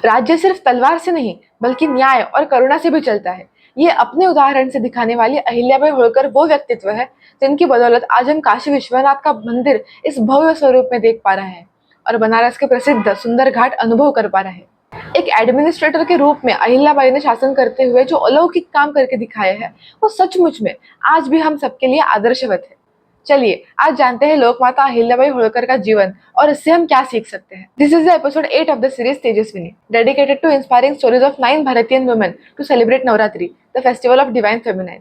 राज्य सिर्फ तलवार से नहीं बल्कि न्याय और करुणा से भी चलता है। ये अपने उदाहरण से दिखाने वाली अहिल्याबाई होळकर वो व्यक्तित्व है जिनकी बदौलत आज हम काशी विश्वनाथ का मंदिर इस भव्य स्वरूप में देख पा रहे हैं और बनारस के प्रसिद्ध सुंदर घाट अनुभव कर पा रहे हैं। एक एडमिनिस्ट्रेटर के रूप में अहिल्याबाई ने शासन करते हुए जो अलौकिक काम करके दिखाए हैं वो सचमुच में आज भी हम सबके लिए आदर्शवत है। चलिए आज जानते हैं लोकमाता अहिल्याबाई होळकर का जीवन और इससे हम क्या सीख सकते हैं। This is the episode 8 of the series Tejaswini, dedicated to inspiring stories of 9 भारतीय women to celebrate Navratri, the festival of divine feminine.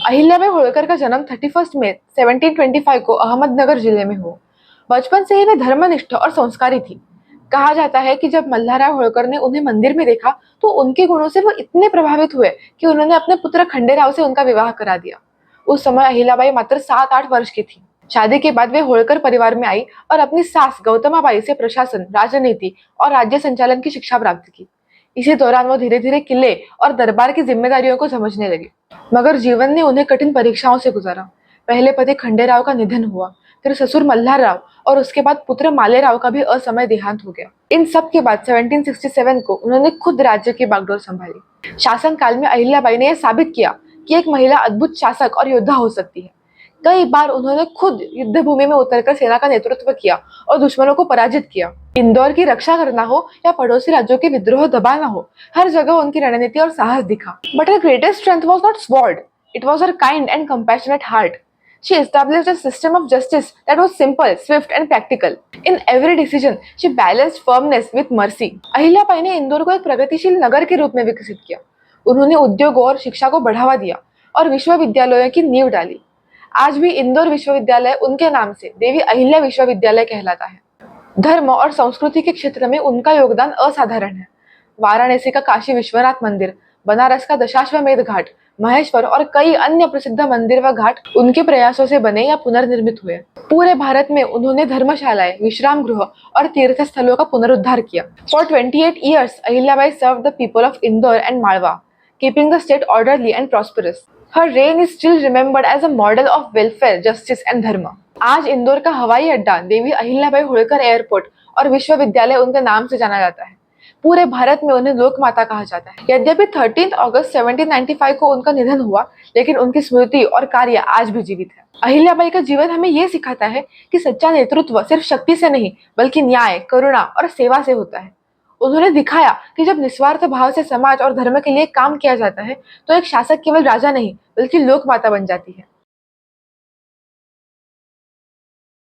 Ahilyabai Holkar का जन्म 31 मई 1725 को अहमदनगर जिले में हुआ। बचपन से ही वे धर्मनिष्ठ और संस्कारी थी। कहा जाता है कि जब मल्हारराव होळकर ने उन्हें मंदिर में देखा तो उनके गुणों से वो इतने प्रभावित हुए कि उन्होंने अपने पुत्र खंडेराव से उनका विवाह करा दिया। उस समय अहिल्याबाई मात्र 7-8 वर्ष की थी। शादी के बाद वे होळकर परिवार में आई और अपनी सास गौतमाबाई से प्रशासन, राजनीति और राज्य संचालन की शिक्षा प्राप्त की। इसी दौरान वो धीरे धीरे किले और दरबार की जिम्मेदारियों को समझने लगी। मगर जीवन ने उन्हें कठिन परीक्षाओं से गुजारा। पहले पति खंडेराव का निधन हुआ, फिर ससुर मल्हारराव और उसके बाद पुत्र मालेराव का भी असमय देहांत हो गया। इन सब के बाद 1767 को उन्होंने खुद राज्य की बागडोर संभाली। शासन काल में अहिल्याबाई ने यह साबित किया कि एक महिला अद्भुत शासक और योद्धा हो सकती है। कई बार उन्होंने खुद युद्ध भूमि में उतरकर सेना का नेतृत्व किया और दुश्मनों को पराजित किया। इंदौर की रक्षा करना हो या पड़ोसी राज्यों के विद्रोह दबाना हो, हर जगह उनकी रणनीति और साहस दिखा। But her greatest strength was not sword, it was her kind and compassionate heart. She established a system of justice that was simple, swift and practical. In every decision, she balanced firmness with mercy. Ahilyabai ने इंदौर को एक प्रगतिशील नगर के रूप में विकसित किया। उन्होंने उद्योगों और शिक्षा को बढ़ावा दिया और विश्वविद्यालयों की नींव डाली। आज भी इंदौर विश्वविद्यालय उनके नाम से देवी अहिल्या विश्वविद्यालय कहलाता है। धर्म और संस्कृति के क्षेत्र में उनका योगदान असाधारण है। वाराणसी का काशी विश्वनाथ मंदिर, बनारस का दशाश्वमेध घाट, महेश्वर और कई अन्य प्रसिद्ध मंदिर व घाट उनके प्रयासों से बने या पुनर्निर्मित हुए। पूरे भारत में उन्होंने धर्मशालाएं, विश्राम गृह और तीर्थ स्थलों का पुनरुद्धार किया। For 28 years, Ahilyabai served the people of Indore and Malwa, keeping the state orderly and prosperous. Her reign is still remembered as a model of welfare, justice and dharma. आज इंदौर का हवाई अड्डा देवी अहिल्याबाई होळकर एयरपोर्ट और विश्वविद्यालय उनके नाम से जाना जाता है। पूरे भारत में उन्हें लोक माता कहा जाता है। यद्यपि 13 अगस्त 1795 को उनका निधन हुआ, लेकिन उनकी स्मृति और कार्य आज भी जीवित है। अहिल्याबाई का जीवन हमें ये सिखाता है कि सच्चा नेतृत्व सिर्फ शक्ति से नहीं बल्कि न्याय, करुणा और सेवा से होता है। उन्होंने दिखाया कि जब निस्वार्थ भाव से समाज और धर्म के लिए काम किया जाता है तो एक शासक केवल राजा नहीं बल्कि लोक माता बन जाती है।